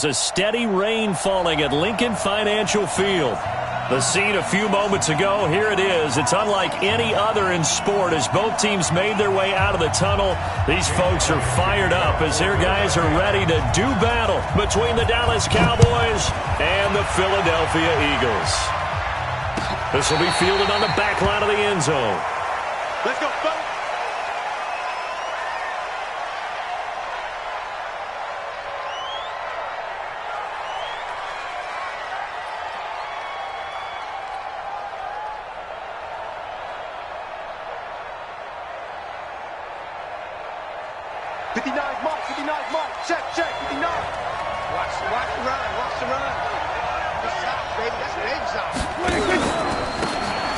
A steady rain falling at Lincoln Financial Field. The scene a few moments ago, here it is. It's unlike any other in sport as both teams made their way out of the tunnel. These folks are fired up as their guys are ready to do battle between the Dallas Cowboys and the Philadelphia Eagles. This will be fielded on the back line of the end zone. Let's go, folks. 59 mark, 59 mark, check, 59. Watch the run. That's out, baby, that's big zone.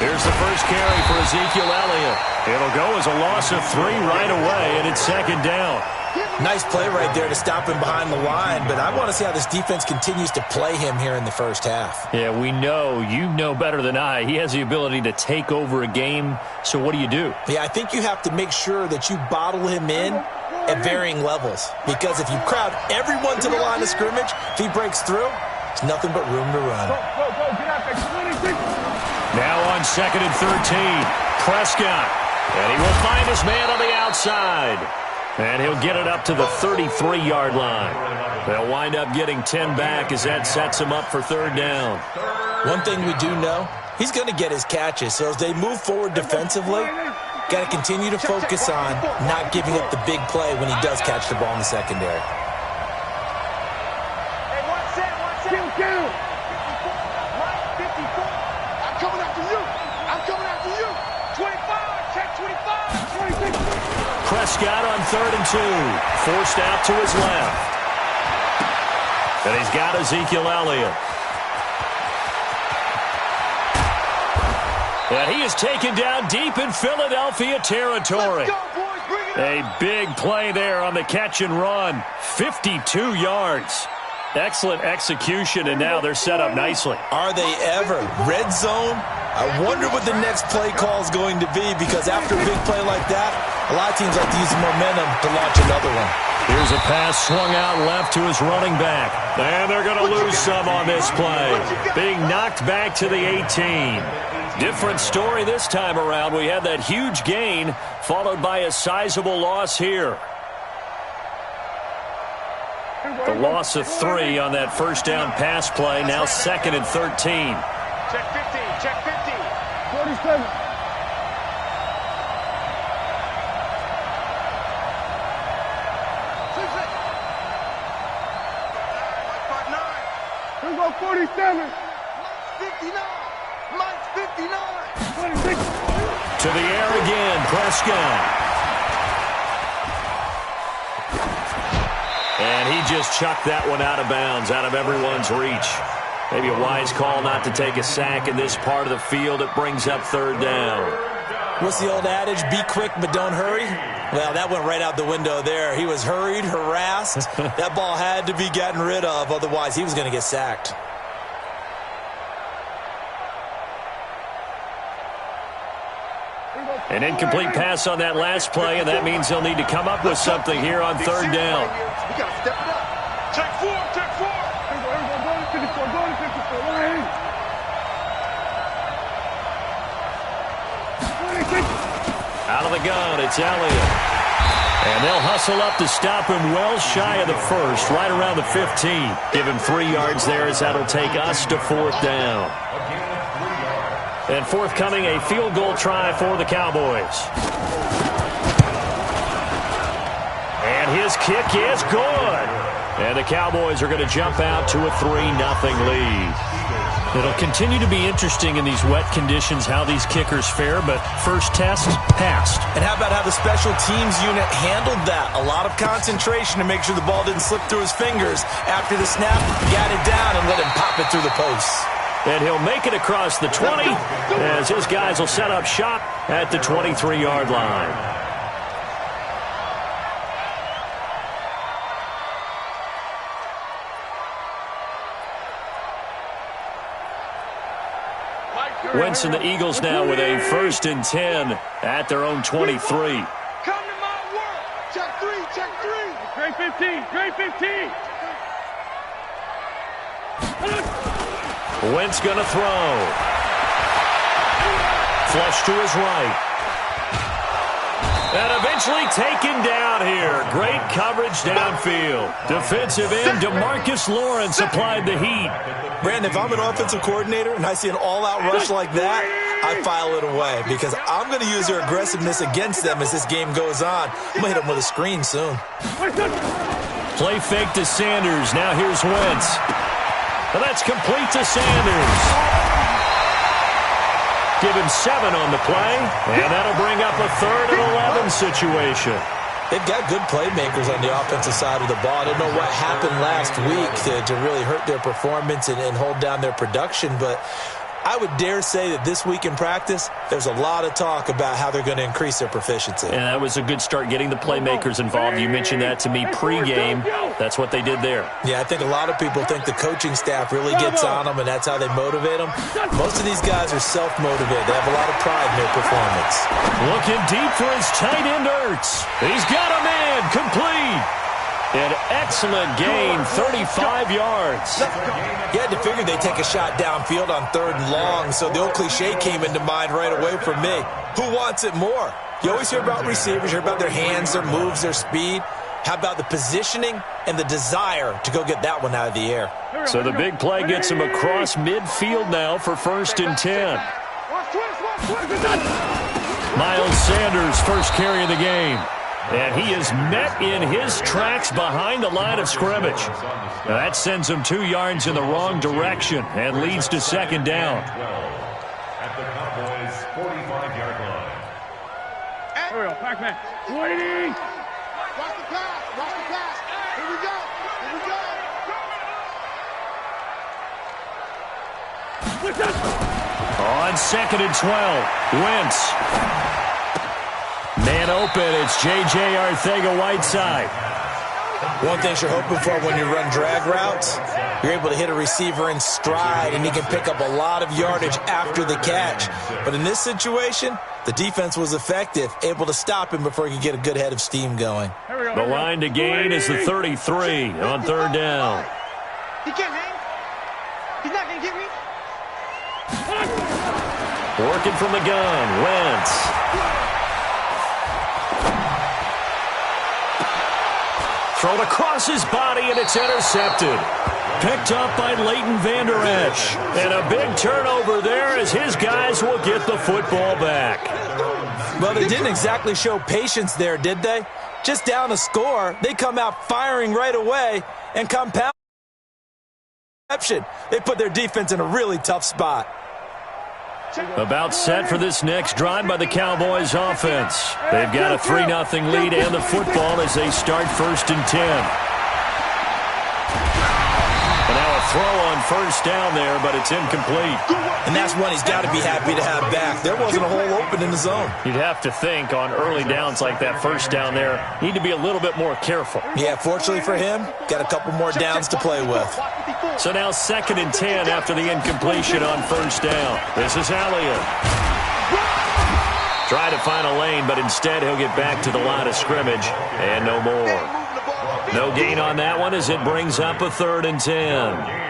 Here's the first carry for Ezekiel Elliott. It'll go as a loss of 3 right away, and it's second down. Nice play right there to stop him behind the line, but I want to see how this defense continues to play him here in the first half. Yeah, we know. You know better than I. He has the ability to take over a game, so what do you do? Yeah, I think you have to make sure that you bottle him in at varying levels, because if you crowd everyone to the line of scrimmage, if he breaks through, there's nothing but room to run. Now on 2nd and 13, Prescott, and he will find his man on the outside. And he'll get it up to the 33-yard line. They'll wind up getting 10 back as that sets him up for third down. One thing we do know, he's going to get his catches. So as they move forward defensively, got to continue to focus on not giving up the big play when he does catch the ball in the secondary. Hey, one set. I'm coming after you. 25, check 25. 26. Prescott on 3rd and 2. Forced out to his left. And he's got Ezekiel Elliott. And he is taken down deep in Philadelphia territory. A big play there on the catch and run. 52 yards. Excellent execution, and now they're set up nicely. Are they ever? Red zone? I wonder what the next play call is going to be, because after a big play like that, a lot of teams like to use the momentum to launch another one. Here's a pass swung out left to his running back. And they're going to lose some on this play. Being knocked back to the 18. Different story this time around. We had that huge gain followed by a sizable loss here. The loss of 3 on that first down pass play. Now 2nd and 13. Check 50. 47. Here we go, 47. 59. Mike's 59. 26. To the air again, Prescott. And he just chucked that one out of bounds, out of everyone's reach. Maybe a wise call not to take a sack in this part of the field. It brings up third down. What's the old adage? Be quick, but don't hurry. Well, that went right out the window there. He was hurried, harassed. That ball had to be gotten rid of. Otherwise, he was going to get sacked. An incomplete pass on that last play, and that means they'll need to come up with something here on third down. We got to step it up. Check 4. Out of the gun, it's Elliott. And they'll hustle up to stop him well shy of the first, right around the 15. Give him 3 yards there as that'll take us to fourth down. And forthcoming, a field goal try for the Cowboys. And his kick is good. And the Cowboys are going to jump out to a 3-0 lead. It'll continue to be interesting in these wet conditions how these kickers fare, but first test, passed. And how about how the special teams unit handled that? A lot of concentration to make sure the ball didn't slip through his fingers. After the snap, got it down and let him pop it through the posts. And he'll make it across the 20 as his guys will set up shop at the 23-yard line. Wentz and the Eagles now with a 1st and 10 at their own 23. Come to my world. Check 3. Great 15. Wentz going to throw. Flush to his right. And eventually taken down here. Great coverage downfield. Defensive end DeMarcus Lawrence applied the heat. Brandon, if I'm an offensive coordinator and I see an all-out rush like that, I file it away because I'm going to use their aggressiveness against them as this game goes on. I'm going to hit them with a screen soon. Play fake to Sanders. Now here's Wentz. And that's complete to Sanders. Give him 7 on the play, and that'll bring up a 3rd and 11 situation. They've got good playmakers on the offensive side of the ball. I don't know what happened last week to really hurt their performance and hold down their production, but I would dare say that this week in practice, there's a lot of talk about how they're going to increase their proficiency. And that was a good start getting the playmakers involved. You mentioned that to me pregame. That's what they did there. Yeah, I think a lot of people think the coaching staff really gets on them, and that's how they motivate them. Most of these guys are self-motivated. They have a lot of pride in their performance. Looking deep for his tight end, Ertz. He's got a man, complete. An excellent gain, 35 yards. You had to figure they'd take a shot downfield on 3rd and long, so the old cliche came into mind right away for me. Who wants it more? You always hear about receivers, you hear about their hands, their moves, their speed. How about the positioning and the desire to go get that one out of the air? So the big play gets him across midfield now for 1st and 10. Miles Sanders, first carry of the game. And he is met in his tracks behind the line of scrimmage. Now that sends him 2 yards in the wrong direction and leads to 2nd down. At the Cowboys' 45-yard line. Here we go, Pac-Man. Waiting. Watch the pass. Watch the pass. Here we go. Here we go. On 2nd and 12, Wentz. Man open, it's J.J. Arcega-Whiteside. One thing you're hoping for when you run drag routes, you're able to hit a receiver in stride, and he can pick up a lot of yardage after the catch. But in this situation, the defense was effective, able to stop him before he could get a good head of steam going. The line to gain is the 33 on 3rd down. He can't hang. He's not going to get me. Working from the gun, Wentz. Thrown across his body, and it's intercepted. Picked up by Leighton Vander Esch. And a big turnover there as his guys will get the football back. Well, they didn't exactly show patience there, did they? Just down a score, they come out firing right away and compound. They put their defense in a really tough spot. About set for this next drive by the Cowboys offense. They've got a 3-0 lead and the football as they start 1st and 10. And now a throw on 1st down there, but it's incomplete. And that's one he's got to be happy to have back. There wasn't a hole open in the zone. You'd have to think on early downs like that 1st down there, need to be a little bit more careful. Yeah, fortunately for him, got a couple more downs to play with. So now 2nd and 10 after the incompletion on 1st down. This is Elliott. Try to find a lane, but instead he'll get back to the line of scrimmage and no more. No gain on that one as it brings up a 3rd and 10.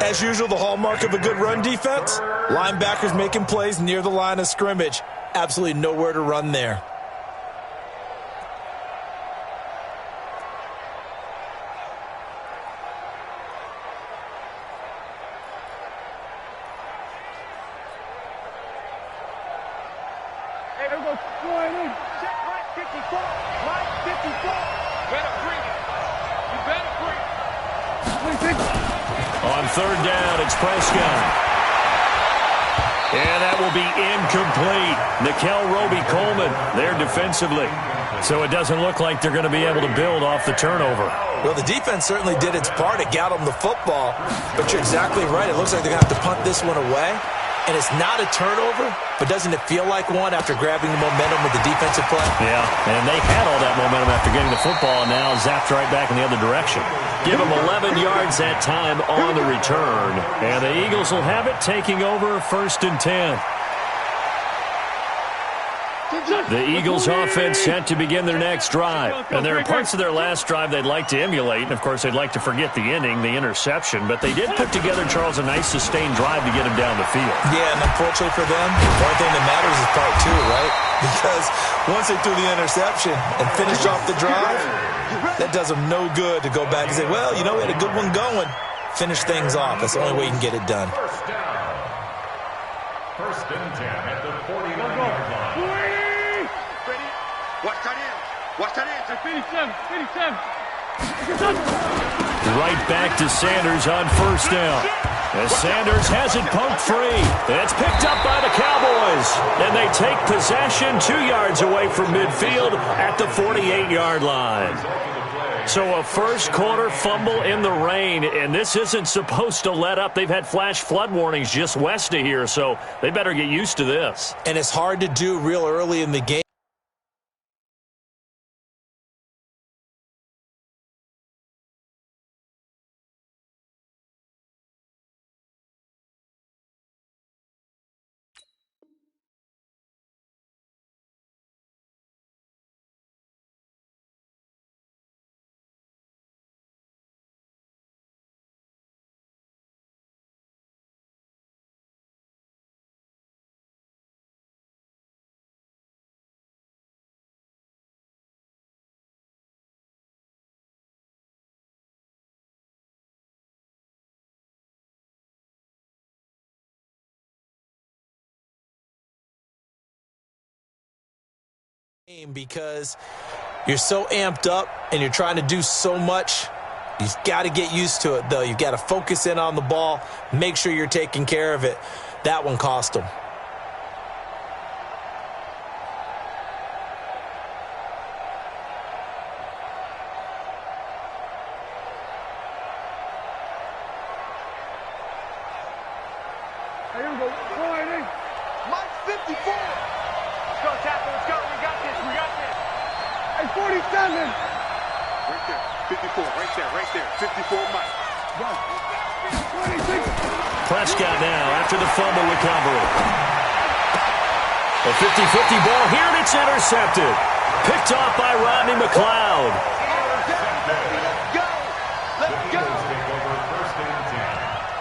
As usual, the hallmark of a good run defense, linebackers making plays near the line of scrimmage. Absolutely nowhere to run there. Hey, there we go. Check right 54. Right 54. Better bring it. You better bring it. On 3rd down, it's Prescott. And that will be incomplete. Nickel Roby-Coleman there defensively. So it doesn't look like they're going to be able to build off the turnover. Well, the defense certainly did its part. It got them the football. But you're exactly right. It looks like they're going to have to punt this one away. And it's not a turnover, but doesn't it feel like one after grabbing the momentum with the defensive play? Yeah, and they had all that momentum after getting the football, and now zapped right back in the other direction. Give them 11 yards that time on the return. And the Eagles will have it, taking over 1st and 10. The Eagles offense set to begin their next drive. And there are parts of their last drive they'd like to emulate. And, of course, they'd like to forget the inning, the interception. But they did put together, Charles, a nice sustained drive to get him down the field. Yeah, and unfortunately for them, the only thing that matters is part two, right? Because once they threw the interception and finished off the drive, that does them no good to go back and say, well, you know, we had a good one going. Finish things off. That's the only way you can get it done. First and 10 at the 49-yard line. Ready? Watch that in. Watch that in. 57. Right back to Sanders on first down. As Sanders has it poked free. It's picked up by the Cowboys. And they take possession 2 yards away from midfield at the 48-yard line. So a first-quarter fumble in the rain, and this isn't supposed to let up. They've had flash flood warnings just west of here, so they better get used to this. And it's hard to do real early in the game. Because you're so amped up and you're trying to do so much. You've got to get used to it, though. You've got to focus in on the ball, make sure you're taking care of it. That one cost them. Here we go. Go ahead, Mike 54. Let's go, Tackle. Let's go. We got this. We got this. Hey, 47. Right there. 54. Right there. Right there. 54, Mike. 26. Prescott now after the fumble recovery. A 50-50 ball here, and it's intercepted. Picked off by Rodney McLeod. Let's go. Let's go. Take over first and 10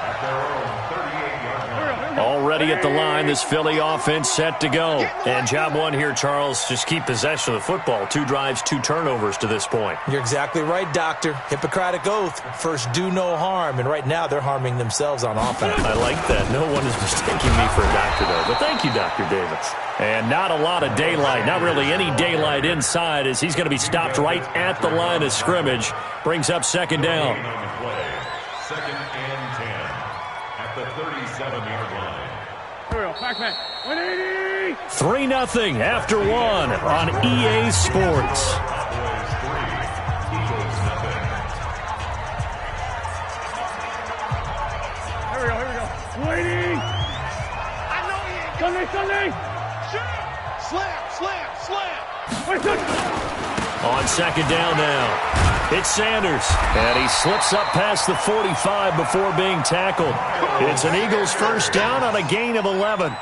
at their own 38-yard line. Already at the line, this Philly offense set to go. And job one here, Charles, just keep possession of the football. 2 drives, 2 turnovers to this point. You're exactly right, Doctor. Hippocratic oath. First, do no harm. And right now, they're harming themselves on offense. I like that. No one is mistaking me for a doctor, though. But thank you, Dr. Davis. And not a lot of daylight, not really any daylight inside, as he's going to be stopped right at the line of scrimmage. Brings up second down. Second and 10 at the 37-yard line. Here we go. Pac-Man. 180. 3-0 after 1 on EA Sports. Cowboys 3, Eagles nothing. Here we go. 180. I know he ain't got Sunday. Shoot. Slam. Wait, good. On second down now. It's Sanders, and he slips up past the 45 before being tackled. It's an Eagles first down on a gain of 11.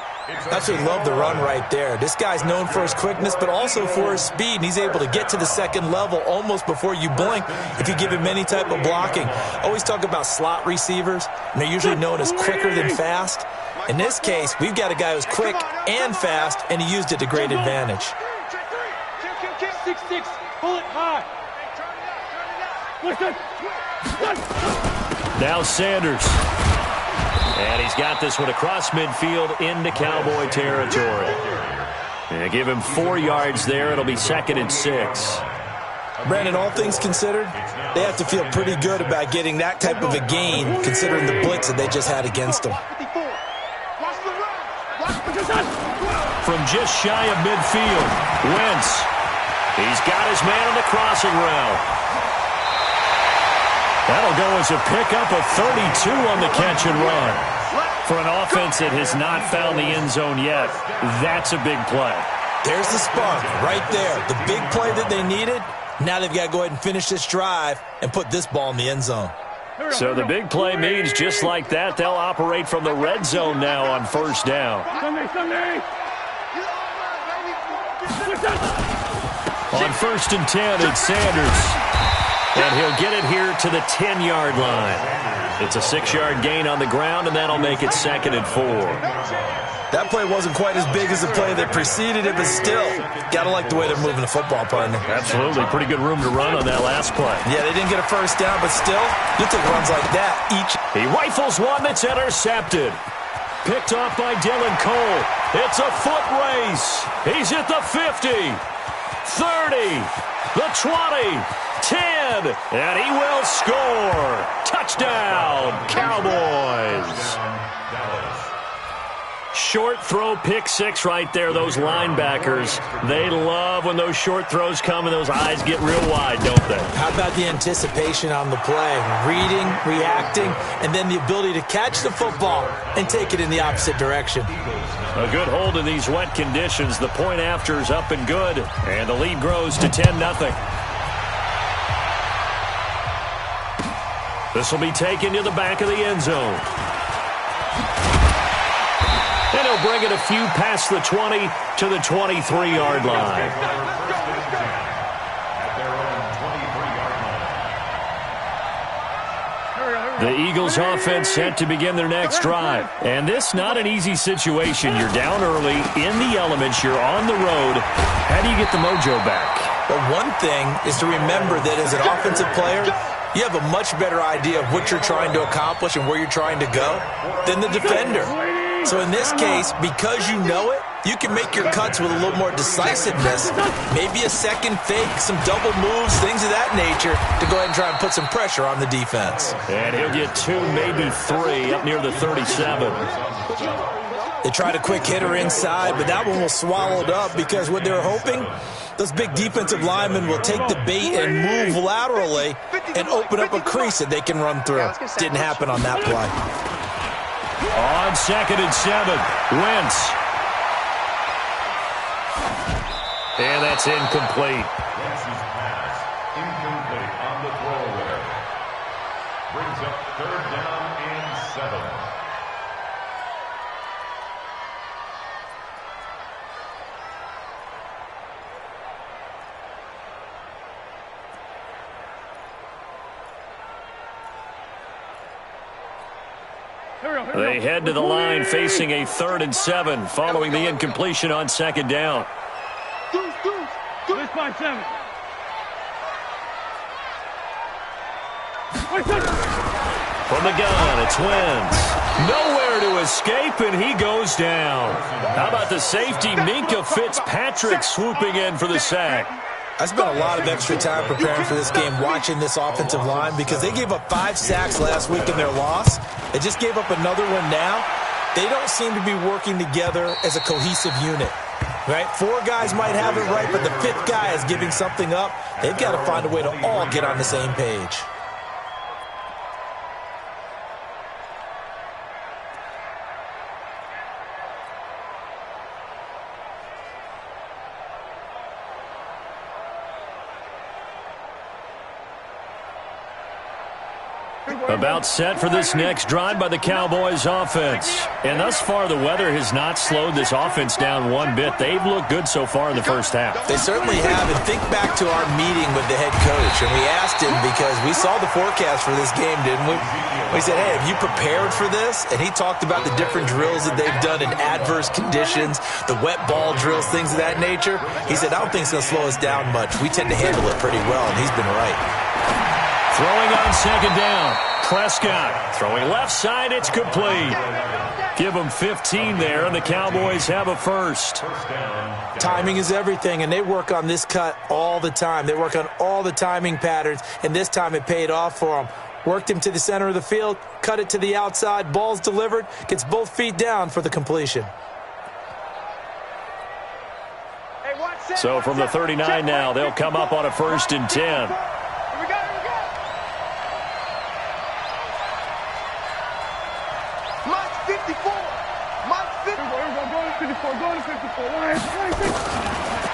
Absolutely love the run right there. This guy's known for his quickness, but also for his speed, and he's able to get to the second level almost before you blink if you give him any type of blocking. Always talk about slot receivers, and they're usually known as quicker than fast. In this case, we've got a guy who's quick and fast, and he used it to great advantage. 6'6". Pull it high. Listen. Now Sanders. And he's got this one across midfield into Cowboy territory. And give him 4 yards there. It'll be second and 6. Brandon, all things considered, they have to feel pretty good about getting that type of a gain, considering the blitz that they just had against them. From just shy of midfield, Wentz. He's got his man on the crossing route. That'll go as a pickup of 32 on the catch and run. For an offense that has not found the end zone yet, that's a big play. There's the spark right there. The big play that they needed. Now they've got to go ahead and finish this drive and put this ball in the end zone. So the big play means just like that, they'll operate from the red zone now on first down. Sunday. On 1st and 10, it's Sanders. And he'll get it here to the 10-yard line. It's a 6-yard gain on the ground, and that'll make it 2nd and 4. That play wasn't quite as big as the play that preceded it, but still, got to like the way they're moving the football, partner. Absolutely. Pretty good room to run on that last play. Yeah, they didn't get a first down, but still, you take runs like that each. He rifles one that's intercepted. Picked off by Dylan Cole. It's a foot race. He's at the 50, 30, the 20, 10, and he will score. Touchdown, Cowboys. Short throw, pick six right there. Those linebackers, they love when those short throws come and those eyes get real wide, don't they? How about the anticipation on the play? Reading, reacting, and then the ability to catch the football and take it in the opposite direction. A good hold in these wet conditions. The point after is up and good, and the lead grows to 10-0. This will be taken to the back of the end zone. And he'll bring it a few past the 20 to the 23-yard line. The Eagles offense set to begin their next drive. And this not an easy situation. You're down early, in the elements, you're on the road. How do you get the mojo back? Well, one thing is to remember that as an offensive player, you have a much better idea of what you're trying to accomplish and where you're trying to go than the defender. So in this case, because you know it, you can make your cuts with a little more decisiveness, maybe a second fake, some double moves, things of that nature, to go ahead and try and put some pressure on the defense. And he'll get 2, maybe 3, up near the 37. They tried a quick hitter inside, but that one was swallowed up because what they're hoping, those big defensive linemen will take the bait and move laterally and open up a crease that they can run through. Didn't happen on that play. On 2nd and 7, Wentz. And that's incomplete. Wentz's pass, incomplete on the throw there. Brings up 3rd down and 7. They head to the line facing a 3rd and 7 following the incompletion on 2nd down. This 5-7. From the gun, it's Wentz. Nowhere to escape, and he goes down. How about the safety, Minkah Fitzpatrick, swooping in for the sack? I spent a lot of extra time preparing for this game, watching this offensive line, because they gave up 5 sacks last week in their loss. They just gave up another one now. They don't seem to be working together as a cohesive unit, right? 4 guys might have it right, but the 5th guy is giving something up. They've got to find a way to all get on the same page. About set for this next drive by the Cowboys offense. And thus far, the weather has not slowed this offense down one bit. They've looked good so far in the first half. They certainly have. And think back to our meeting with the head coach. And we asked him, because we saw the forecast for this game, didn't we? We said, hey, have you prepared for this? And he talked about the different drills that they've done in adverse conditions, the wet ball drills, things of that nature. He said, I don't think it's going to slow us down much. We tend to handle it pretty well, and he's been right. Throwing on 2nd down. Prescott throwing left side. It's complete. Give them 15 there, and the Cowboys have a first. Timing is everything, and they work on this cut all the time. They work on all the timing patterns, and this time it paid off for them. Worked him to the center of the field, cut it to the outside, ball's delivered, gets both feet down for the completion. So from the 39 now, they'll come up on a 1st and 10.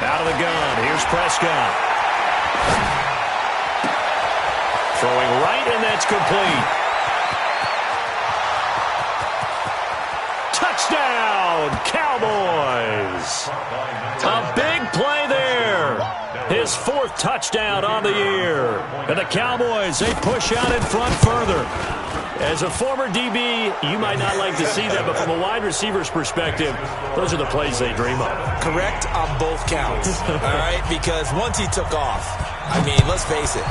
Out of the gun, here's Prescott. Throwing right, and that's complete. Touchdown, Cowboys. A big play there. 4th touchdown on the year. And the Cowboys, they push out in front further. As a former DB, you might not like to see that, but from a wide receiver's perspective, those are the plays they dream of. Correct on both counts, all right? Because once he took off, I mean, let's face it,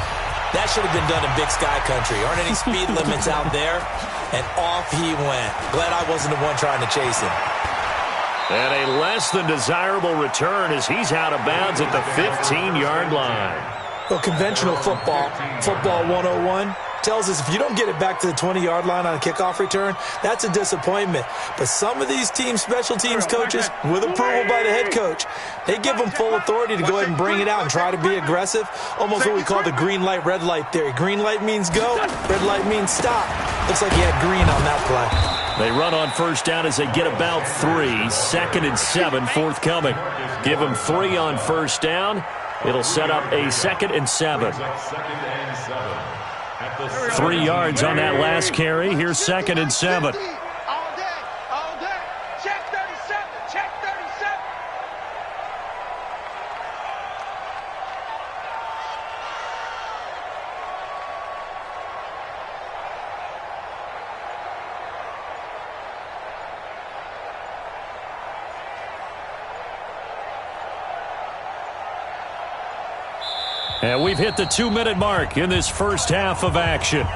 that should have been done in Big Sky Country. Aren't any speed limits out there? And off he went. Glad I wasn't the one trying to chase him. And a less than desirable return as he's out of bounds at the 15-yard line. Well, conventional football 101, tells us if you don't get it back to the 20-yard line on a kickoff return, that's a disappointment. But some of these teams, special teams coaches, with approval by the head coach, they give them full authority to go ahead and bring it out and try to be aggressive. Almost what we call the green light, red light theory. Green light means go, red light means stop. Looks like he had green on that play. They run on first down as they get about 3. 2nd and 7 forthcoming. Give them 3 on first down. It'll set up a 2nd and 7. 3 yards on that last carry. Here's 2nd and 7. All day, all day. Check 37, check 37. And we've hit the 2-minute mark in this first half of action.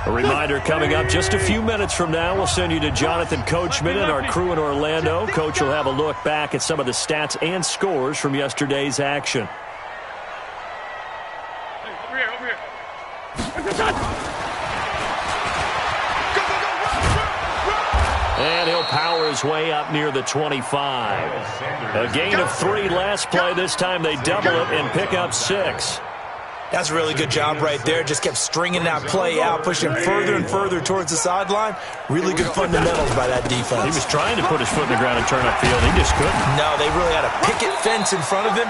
A reminder coming up just a few minutes from now, we'll send you to Jonathan Coachman and our crew in Orlando. Coach will have a look back at some of the stats and scores from yesterday's action. Over here, over here. And he'll power his way up near the 25. A gain of 3 last play. This time they double it and pick up 6. That's a really good job right there. Just kept stringing that play out, pushing further and further towards the sideline. Really good fundamentals by that defense. He was trying to put his foot in the ground and turn upfield. He just couldn't. No, they really had a picket fence in front of him.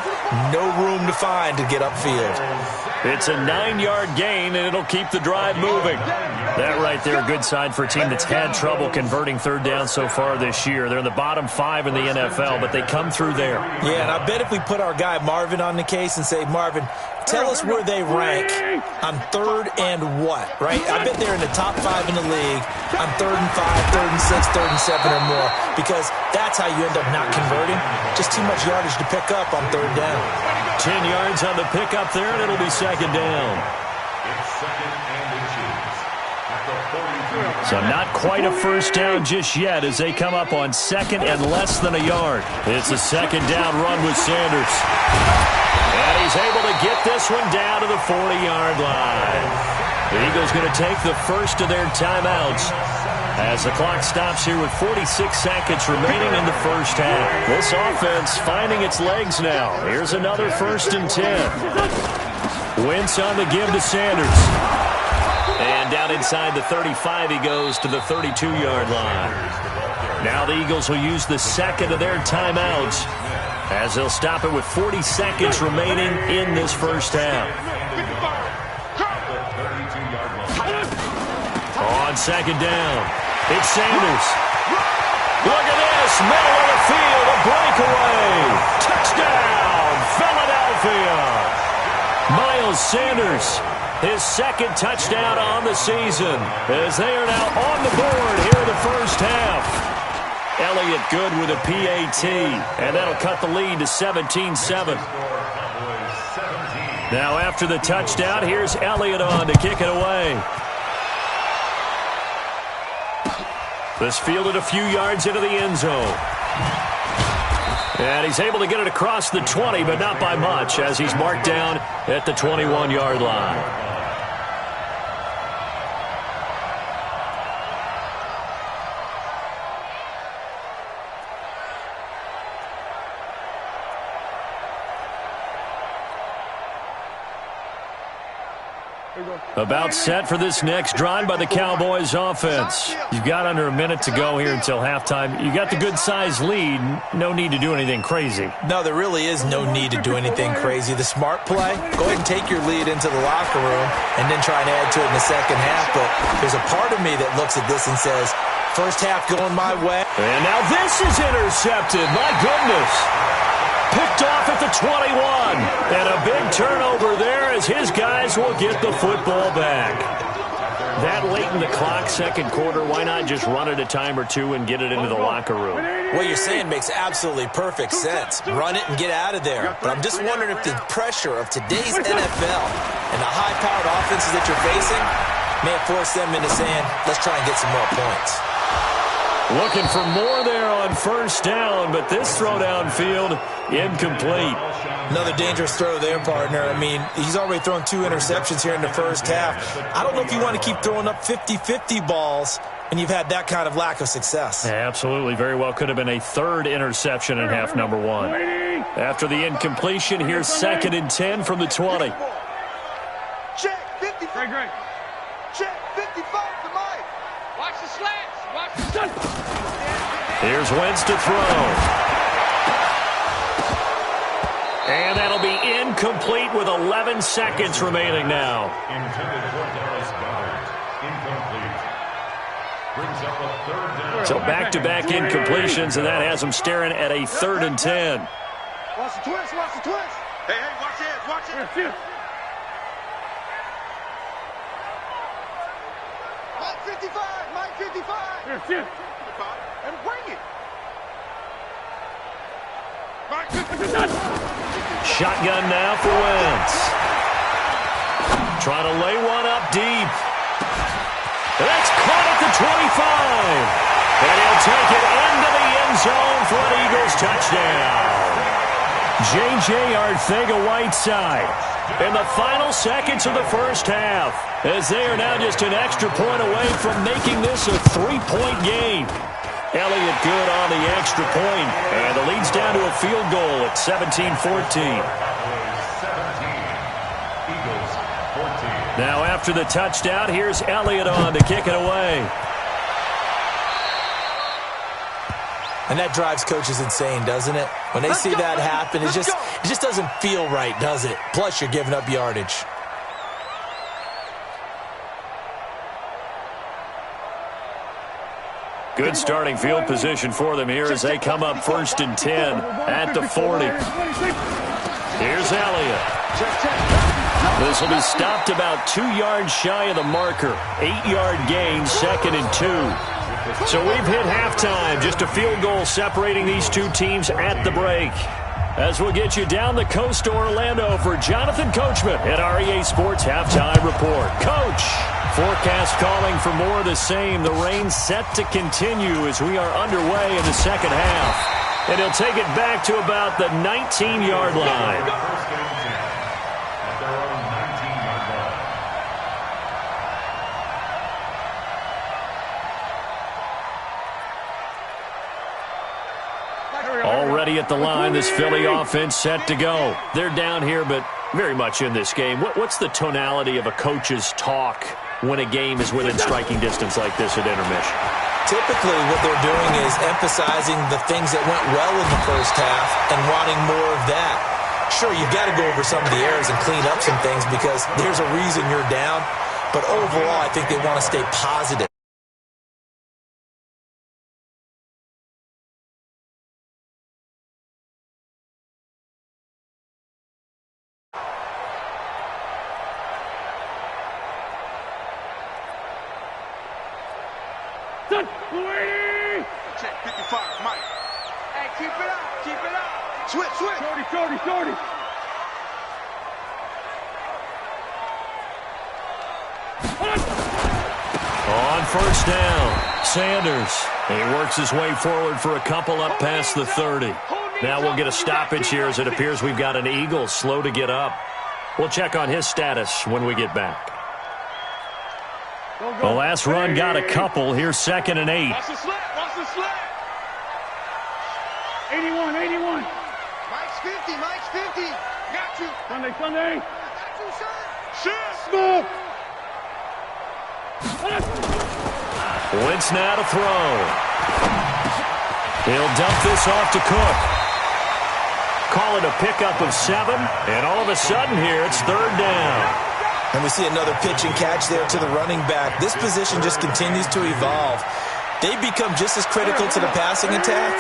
No room to find to get upfield. It's a 9-yard gain, and it'll keep the drive moving. That right there, a good sign for a team that's had trouble converting third down so far this year. They're in the bottom 5 in the NFL, but they come through there. Yeah, and I bet if we put our guy Marvin on the case and say, Marvin, tell us where they rank on 3rd and what, right? I bet they're in the top 5 in the league on 3rd and 5, 3rd and 6, 3rd and 7 or more, because that's how you end up not converting. Just too much yardage to pick up on 3rd down. 10 yards on the pickup there, and it'll be 2nd down. It's 2nd and inches at the 42. So not quite a first down just yet as they come up on 2nd and less than a yard. It's a 2nd down run with Sanders. And he's able to get this one down to the 40-yard line. The Eagles going to take the first of their timeouts as the clock stops here with 46 seconds remaining in the first half. This offense finding its legs now. Here's another 1st and 10. Wentz on the give to Sanders. And down inside the 35 he goes to the 32-yard line. Now the Eagles will use the 2nd of their timeouts as they'll stop it with 40 seconds remaining in this first half. On 2nd down, it's Sanders. Look at this, middle of the field, a breakaway. Touchdown, Philadelphia. Miles Sanders, his 2nd touchdown on the season, as they are now on the board here in the first half. Elliott good with a PAT, and that'll cut the lead to 17-7. Now after the touchdown, here's Elliott on to kick it away. This fielded a few yards into the end zone. And he's able to get it across the 20, but not by much, as he's marked down at the 21-yard line. About set for this next drive by the Cowboys offense. You've got under a minute to go here until halftime. You got the good-sized lead. No need to do anything crazy. No, there really is no need to do anything crazy. The smart play, go ahead and take your lead into the locker room and then try and add to it in the second half. But there's a part of me that looks at this and says, first half going my way. And now this is intercepted. My goodness. Picked off at the 21. And a big turnover there as his guys will get the football back. That late in the clock, second quarter, why not just run it a time or two and get it into the locker room? What you're saying makes absolutely perfect sense. Run it and get out of there. But I'm just wondering if the pressure of today's NFL and the high-powered offenses that you're facing may have forced them into saying, let's try and get some more points. Looking for more there on first down, but this throw downfield, incomplete. Another dangerous throw there, partner. I mean, he's already thrown 2 interceptions here in the first half. I don't know if you want to keep throwing up 50-50 balls when you've had that kind of lack of success. Yeah, absolutely. Very well could have been a third interception in half number 1. After the incompletion, here's 2nd and 10 from the 20. Check 55. Great. Check 55 to Mike. Watch the slants. Watch the slants. Here's Wentz to throw. And that'll be incomplete with 11 seconds remaining now. Intended for Dallas Goedert. Incomplete. Brings up a third down. So back-to-back incompletions, and that has him staring at a 3rd and 10. Watch the twist. Watch the twist. Hey, watch it. Watch it. Mike 55. Mike 55. Here. And bring it. Mike 55. Shotgun now for Wentz. Trying to lay one up deep. That's caught at the 25. And he'll take it into the end zone for an Eagles touchdown. J.J. Arcega-Whiteside in the final seconds of the first half, as they are now just an extra point away from making this a 3-point game. Elliott good on the extra point, and the lead's down to a field goal at 17-14. Now after the touchdown, here's Elliott on to kick it away. And that drives coaches insane, doesn't it? When they see that happen, it just doesn't feel right, does it? Plus, you're giving up yardage. Good starting field position for them here as they come up 1st and 10 at the 40. Here's Elliott. This will be stopped about 2 yards shy of the marker. 8-yard gain, 2nd and 2. So we've hit halftime. Just a field goal separating these two teams at the break. As we'll get you down the coast to Orlando for Jonathan Coachman at our EA Sports Halftime Report. Coach, forecast calling for more of the same. The rain set to continue as we are underway in the second half. And he'll take it back to about the 19-yard line. First and 10 at their own 19-yard line. Already at the line, this Philly offense set to go. They're down here, but very much in this game. What's the tonality of a coach's talk when a game is within striking distance like this at intermission? Typically, what they're doing is emphasizing the things that went well in the first half and wanting more of that. Sure, you've got to go over some of the errors and clean up some things because there's a reason you're down. But overall, I think they want to stay positive. Check 55, Mike. Hey, keep it up. Keep it up. Switch. Shorty. On first down, Sanders. He works his way forward for a couple up past the 30. Now we'll get a stoppage here as it appears we've got an Eagle slow to get up. We'll check on his status when we get back. The last run got a couple. Here's 2nd and 8. Watch the slant. 81. Mike's 50. Got you. Sunday. Got you, sir. Wentz now to throw. He'll dump this off to Cook. Call it a pickup of 7, and all of a sudden here it's 3rd down. And we see another pitch and catch there to the running back. This position just continues to evolve. They become just as critical to the passing attack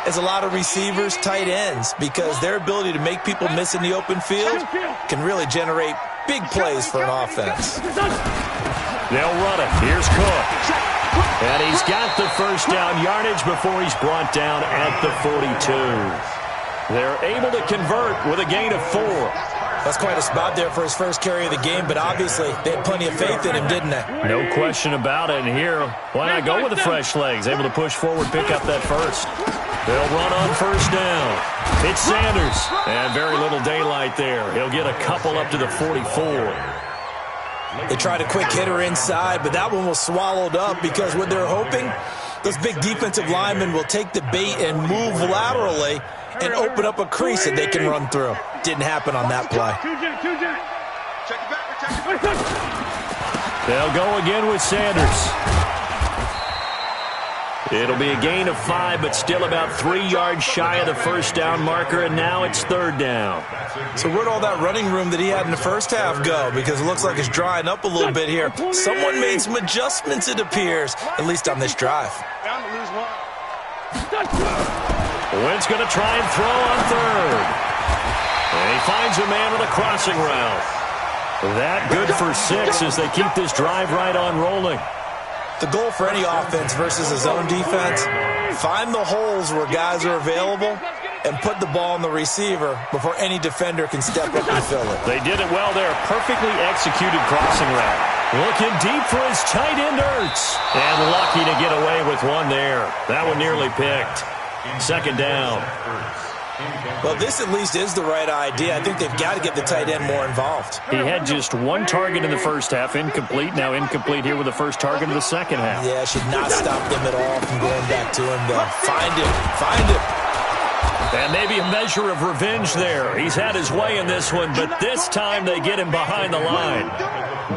as a lot of receivers, tight ends, because their ability to make people miss in the open field can really generate big plays for an offense. They'll run it. Here's Cook. And he's got the first down yardage before he's brought down at the 42. They're able to convert with a gain of 4. That's quite a spot there for his first carry of the game, but obviously they had plenty of faith in him, didn't they? No question about it. And here, why not go with the fresh legs? Able to push forward, pick up that first. They'll run on first down. It's Sanders. And very little daylight there. He'll get a couple up to the 44. They tried a quick hitter inside, but that one was swallowed up because what they're hoping, those big defensive linemen will take the bait and move laterally and open up a crease that they can run through. Didn't happen on that play. They'll go again with Sanders. It'll be a gain of 5, but still about 3 yards shy of the first down marker, and now it's 3rd down. So where'd all that running room that he had in the first half go? Because it looks like it's drying up a little bit here. Someone made some adjustments, it appears, at least on this drive. Wentz going to try and throw on 3rd. And he finds a man on a crossing route. That good for 6 as they keep this drive right on rolling. The goal for any offense versus a zone defense, find the holes where guys are available and put the ball on the receiver before any defender can step up and fill it. They did it well there. Perfectly executed crossing route. Looking deep for his tight end, Ertz. And lucky to get away with one there. That one nearly picked. 2nd down. Well, this at least is the right idea. I think they've got to get the tight end more involved. He had just 1 target in the first half, incomplete. Now incomplete here with the first target of the second half. Yeah, should not stop them at all from going back to him, though. Find him. And maybe a measure of revenge there. He's had his way in this one, but this time they get him behind the line.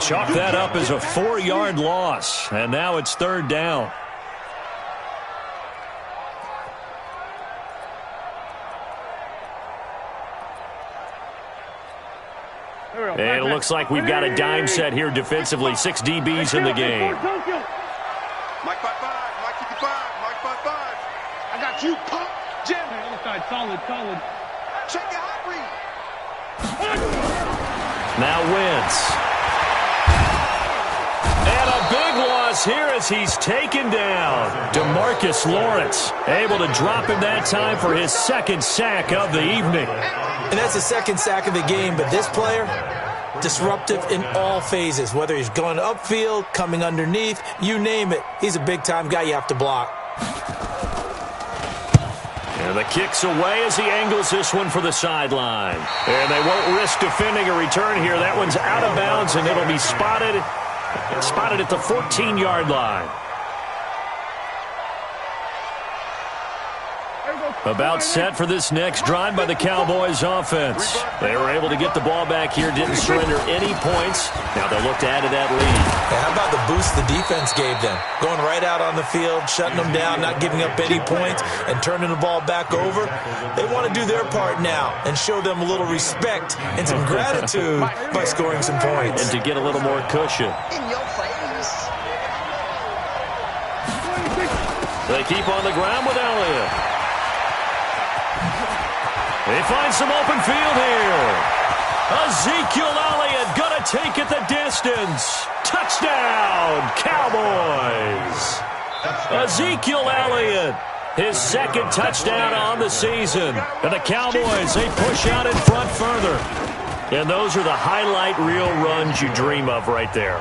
Chalk that up as a 4-yard loss, and now it's 3rd down. And it looks like we've got a dime set here defensively. 6 DBs in the game. Mike 5-5, Mike 55, Mike 5-5. I got you, pump, Jim. Outside, solid. Check your hot read. Now Wentz. And a big loss here as he's taken down. DeMarcus Lawrence able to drop him that time for his 2nd sack of the evening. And that's the 2nd sack of the game, but this player, disruptive in all phases, whether he's going upfield, coming underneath, you name it. He's a big-time guy you have to block. And the kick's away as he angles this one for the sideline. And they won't risk defending a return here. That one's out of bounds, and it'll be spotted at the 14-yard line. About set for this next drive by the Cowboys offense. They were able to get the ball back here, didn't surrender any points. Now they'll look to add to that lead. Yeah, how about the boost the defense gave them? Going right out on the field, shutting them down, not giving up any points, and turning the ball back over. They want to do their part now and show them a little respect and some gratitude by scoring some points. And to get a little more cushion. In your face. They keep on the ground with Elliott. They find some open field here. Ezekiel Elliott going to take it the distance. Touchdown, Cowboys. Ezekiel Elliott, his 2nd touchdown on the season. And the Cowboys, they push out in front further. And those are the highlight reel runs you dream of right there.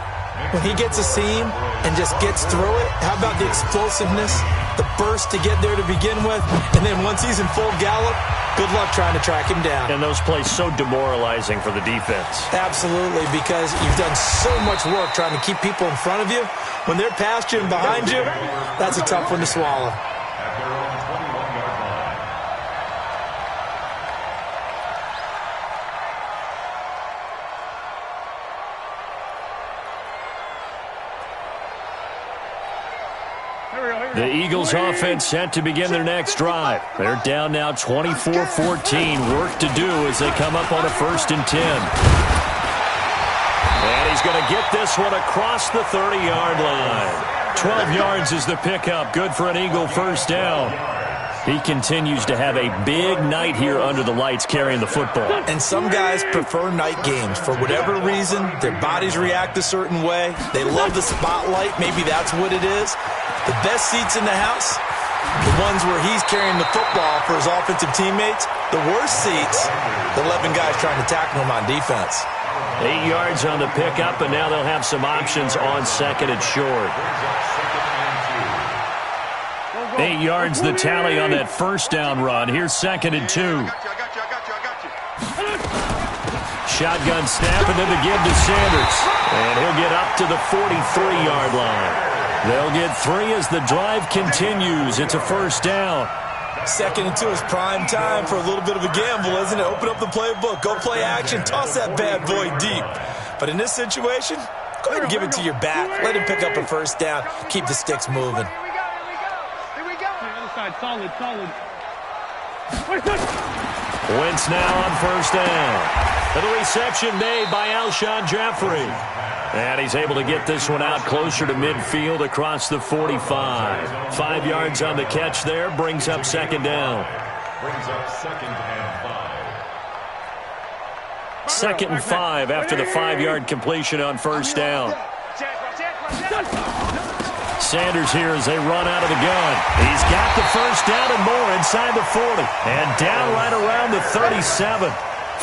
When he gets a seam and just gets through it, how about the explosiveness, the burst to get there to begin with, and then once he's in full gallop, good luck trying to track him down. And those plays so demoralizing for the defense. Absolutely, because you've done so much work trying to keep people in front of you. When they're past you and behind you, that's a tough one to swallow. The Eagles offense set to begin their next drive. They're down now 24-14. Work to do as they come up on a 1st and 10. And he's going to get this one across the 30-yard line. 12 yards is the pickup. Good for an Eagle first down. He continues to have a big night here under the lights carrying the football. And some guys prefer night games. For whatever reason, their bodies react a certain way. They love the spotlight. Maybe that's what it is. The best seats in the house, the ones where he's carrying the football for his offensive teammates. The worst seats, the 11 guys trying to tackle him on defense. 8 yards on the pickup, and now they'll have some options on 2nd and short. 8 yards the tally on that first down run. Here's 2nd and 2. Shotgun snap, and then the give to Sanders. And he'll get up to the 43-yard line. They'll get 3 as the drive continues. It's a first down. 2nd and 2 is prime time for a little bit of a gamble, isn't it? Open up the playbook, go play action, toss that bad boy deep. But in this situation, go ahead and give it to your back. Let him pick up a first down. Keep the sticks moving. Here we go. Other side, solid. Wentz now on first down. And the reception made by Alshon Jeffrey. And he's able to get this one out closer to midfield across the 45. 5 yards on the catch there. Brings up 2nd down. Brings up 2nd and 5. 2nd and 5 after the 5-yard completion on first down. Sanders here as they run out of the gun. He's got the first down and more inside the 40. And down right around the 37.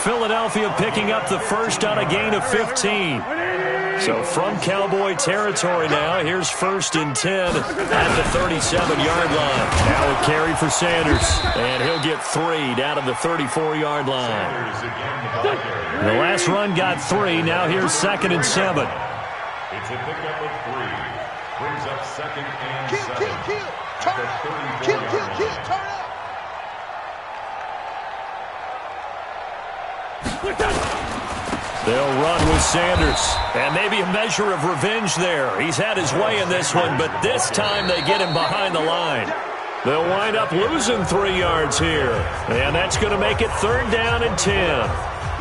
Philadelphia picking up the first on a gain of 15. So from Cowboy territory now, here's 1st and 10 at the 37-yard line. Now a carry for Sanders, and he'll get 3 down to the 34-yard line. The last run got 3. Now here's 2nd and 7. It's a pickup of 3. Brings up 2nd and 7. Turn up. They'll run with Sanders, and maybe a measure of revenge there. He's had his way in this one, but this time they get him behind the line. They'll wind up losing 3 yards here, and that's going to make it 3rd down and 10.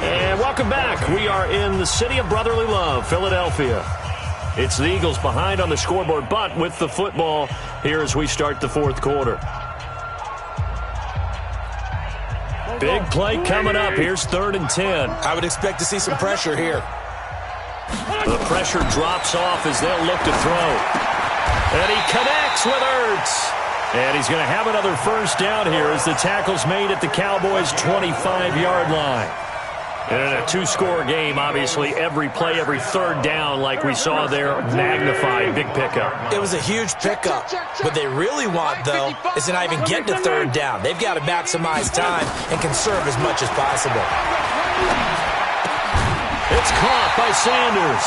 And welcome back. We are in the city of brotherly love, Philadelphia. It's the Eagles behind on the scoreboard, but with the football here as we start the 4th quarter. Big play coming up. Here's 3rd and 10. I would expect to see some pressure here. The pressure drops off as they'll look to throw. And he connects with Ertz. And he's going to have another first down here as the tackle's made at the Cowboys' 25-yard line. And in a 2-score game, obviously, every play, every 3rd down, like we saw there, magnified. Big pickup. It was a huge pickup. What they really want, though, is to not even get to 3rd down. They've got to maximize time and conserve as much as possible. It's caught by Sanders.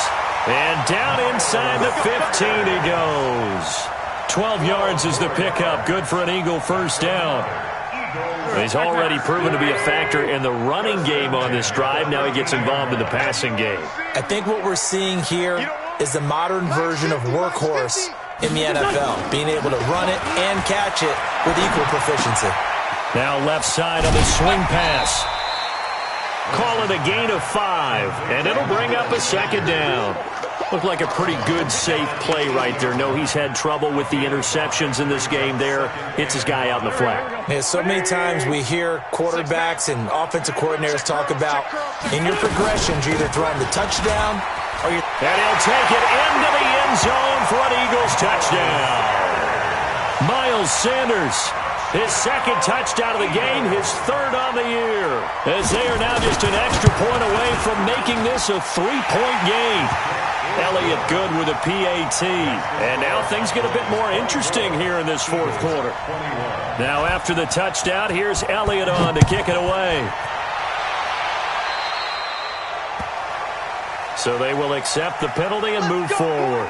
And down inside the 15 he goes. 12 yards is the pickup. Good for an Eagle first down. He's already proven to be a factor in the running game on this drive. Now he gets involved in the passing game. I think what we're seeing here is the modern version of workhorse in the NFL, being able to run it and catch it with equal proficiency. Now left side on the swing pass. Call it a gain of 5, and it'll bring up a 2nd down. Looked like a pretty good, safe play right there. No, he's had trouble with the interceptions in this game there. Hits his guy out in the flat. Yeah, so many times we hear quarterbacks and offensive coordinators talk about in your progressions, you're either throwing the touchdown or you're... And he'll take it into the end zone for an Eagles touchdown. Miles Sanders, his 2nd touchdown of the game, his 3rd on the year. As they are now just an extra point away from making this a 3-point game. Elliott good with a PAT. And now things get a bit more interesting here in this 4th quarter. Now after the touchdown, here's Elliott on to kick it away. So they will accept the penalty and move forward.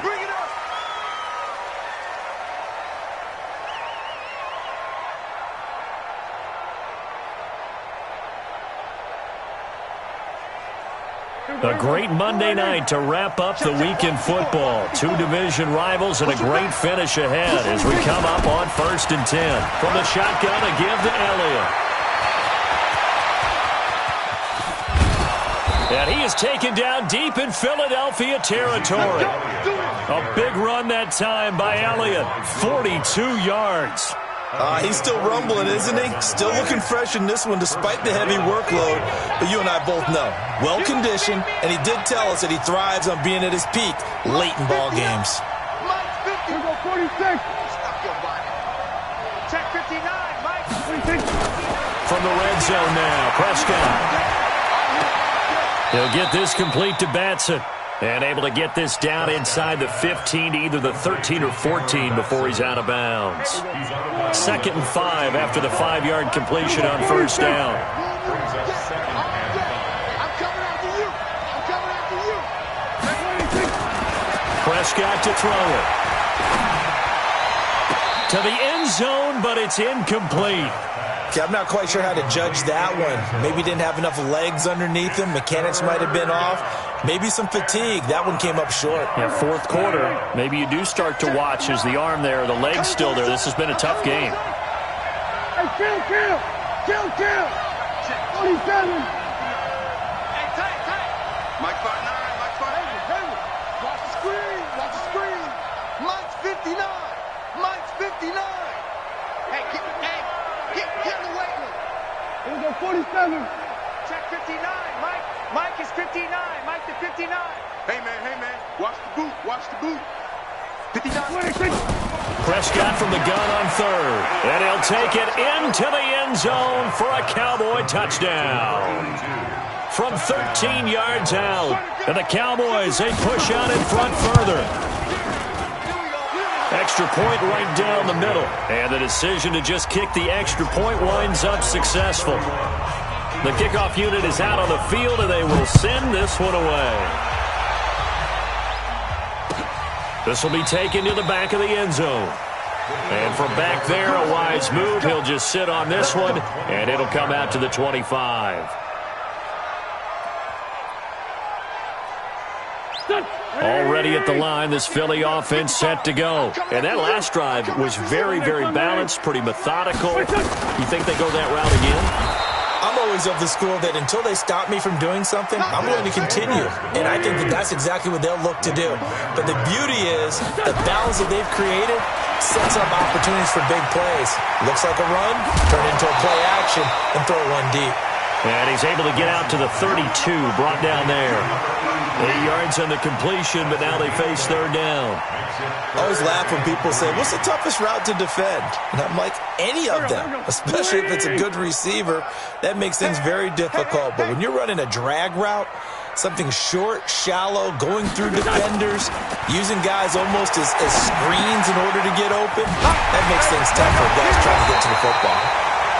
A great Monday night to wrap up the week in football. Two division rivals and a great finish ahead as we come up on 1st and 10. From the shotgun, a give to Elliott. And he is taken down deep in Philadelphia territory. A big run that time by Elliott. 42 yards. He's still rumbling, isn't he? Still looking fresh in this one despite the heavy workload. But you and I both know, well-conditioned, and he did tell us that he thrives on being at his peak late in ball games. Here go 46. Check 59, Mike. 46. From the red zone now, Prescott. He'll get this complete to Batson. And able to get this down inside the 15 to either the 13 or 14 before he's out of bounds. 2nd and 5 after the 5-yard completion on 1st down. I'm coming after you. I'm coming after you. Prescott to throw it. To the end zone, but it's incomplete. Okay, I'm not quite sure how to judge that one. Maybe didn't have enough legs underneath him. Mechanics might have been off. Maybe some fatigue. That one came up short. Yeah, 4th quarter. Maybe you do start to watch as the arm there, the leg's still there. This has been a tough game. Hey, kill. 47. Hey, tight. Mike 59, Mike 59. Watch the screen. Mike's 59. Mike's 59. Hey, get in the weight room. Here go 47. Check 59, Mike. Mike is 59. Mike to 59. Hey, man. Watch the boot. 59. 26. Prescott from the gun on 3rd. And he'll take it into the end zone for a Cowboy touchdown. From 13 yards out. And the Cowboys, they push out in front further. Extra point right down the middle. And the decision to just kick the extra point winds up successful. The kickoff unit is out on the field, and they will send this one away. This will be taken to the back of the end zone. And from back there, a wise move. He'll just sit on this one, and it'll come out to the 25. Already at the line, this Philly offense set to go. And that last drive was very, very balanced, pretty methodical. You think they go that route again? I'm always of the school that until they stop me from doing something, I'm going to continue. And I think that that's exactly what they'll look to do. But the beauty is the balance that they've created sets up opportunities for big plays. Looks like a run, turn into a play action, and throw one deep. And he's able to get out to the 32, brought down there. 8 yards on the completion, but now they face 3rd down. I always laugh when people say, what's the toughest route to defend? And I'm like, any of them, especially if it's a good receiver. That makes things very difficult. But when you're running a drag route, something short, shallow, going through defenders, using guys almost as screens in order to get open, that makes things tough for guys trying to get to the football.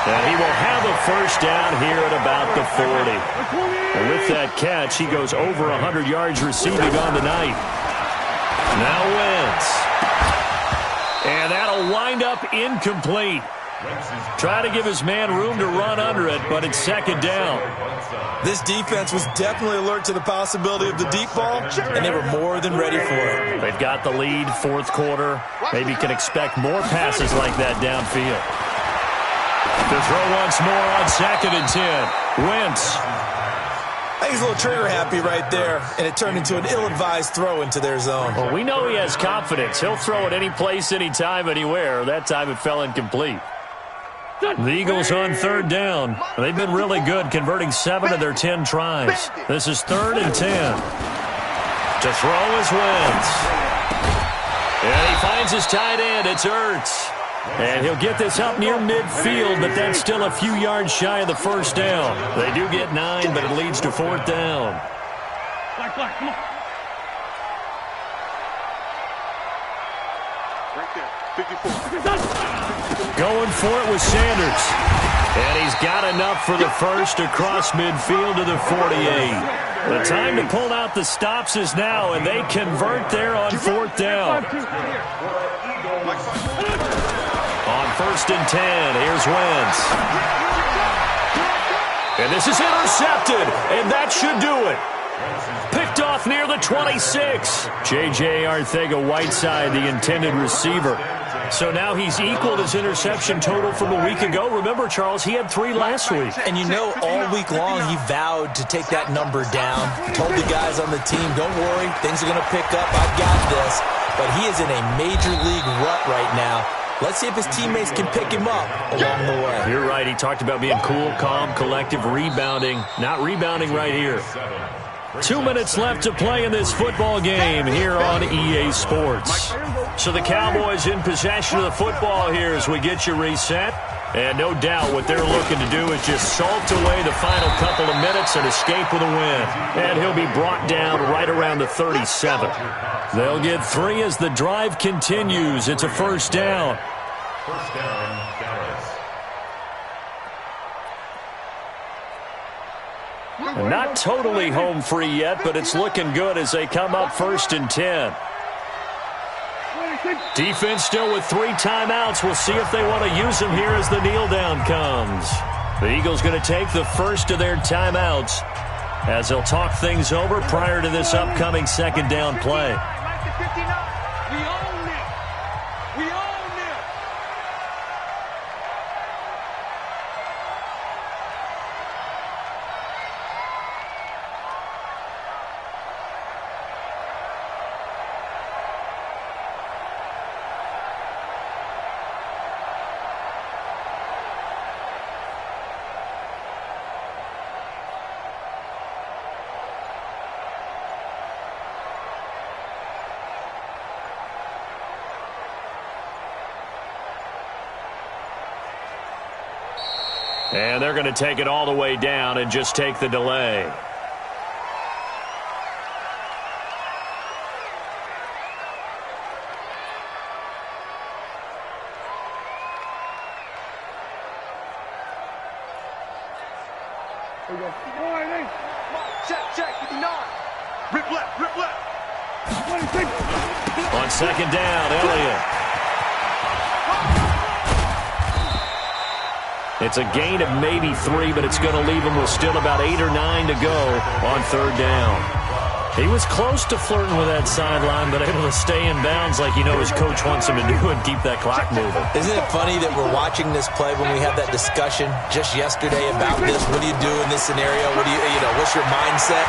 And he will have a 1st down here at about the 40. And with that catch, he goes over 100 yards receiving on the night. Now Wentz. And that'll wind up incomplete. Try to give his man room to run under it, but it's 2nd down. This defense was definitely alert to the possibility of the deep ball, and they were more than ready for it. They've got the lead, 4th quarter. Maybe can expect more passes like that downfield. To throw once more on 2nd and 10. Wentz. I think he's a little trigger happy right there, and it turned into an ill-advised throw into their zone. Well, we know he has confidence. He'll throw it any place, anytime, anywhere. That time it fell incomplete. The Eagles on 3rd down. They've been really good, converting 7 of their 10 tries. This is 3rd and 10. To throw is Wentz. And he finds his tight end. It's Ertz. And he'll get this up near midfield, but that's still a few yards shy of the 1st down. They do get 9, but it leads to 4th down. Black, come on. Right there, 54. Going for it with Sanders. And he's got enough for the first across midfield to the 48. The time to pull out the stops is now, and they convert there on 4th down. On 1st and 10, here's Wentz. And this is intercepted, and that should do it. Picked off near the 26. J.J. Arcega-Whiteside, the intended receiver. So now he's equaled his interception total from a week ago. Remember, Charles, he had 3 last week. And you know, all week long he vowed to take that number down. Told the guys on the team, don't worry, things are going to pick up. I've got this. But he is in a major league rut right now. Let's see if his teammates can pick him up along the way. You're right. He talked about being cool, calm, collective, rebounding. Not rebounding right here. 2 minutes left to play in this football game here on EA Sports. So the Cowboys in possession of the football here as we get you reset. And no doubt what they're looking to do is just salt away the final couple of minutes and escape with a win. And he'll be brought down right around the 37. They'll get 3 as the drive continues. It's a first down. First down, Dallas. And not totally home free yet, but it's looking good as they come up 1st and 10. Defense still with 3 timeouts. We'll see if they want to use them here as the kneel down comes. The Eagles going to take the first of their timeouts as they'll talk things over prior to this upcoming 2nd down play. We own it. We own it. And they're going to take it all the way down and just take the delay. Check, 59. Rip left. On 2nd down, Elliott. It's a gain of maybe 3, but it's going to leave him with still about 8 or 9 to go on 3rd down. He was close to flirting with that sideline, but able to stay in bounds like you know his coach wants him to do and keep that clock moving. Isn't it funny that we're watching this play when we had that discussion just yesterday about this? What do you do in this scenario? What do you know, what's your mindset?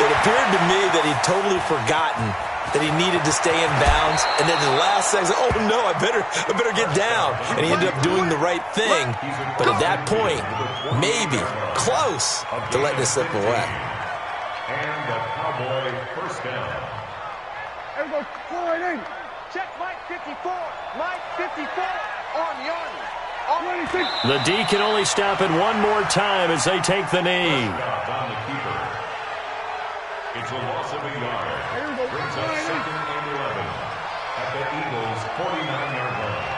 It appeared to me that he'd totally forgotten that he needed to stay in bounds, and then the last second, oh no, I better get down. And he ended up doing the right thing, but at that point, maybe close to letting it slip away. And the Cowboy first down. Everybody, forward in. Check Mike 54. Mike 54 on the Army. 26. The D can only stop it one more time as they take the knee. On the keeper. It's a loss of a yard. Brings up 2nd and 11 at the Eagles' 49-yard line.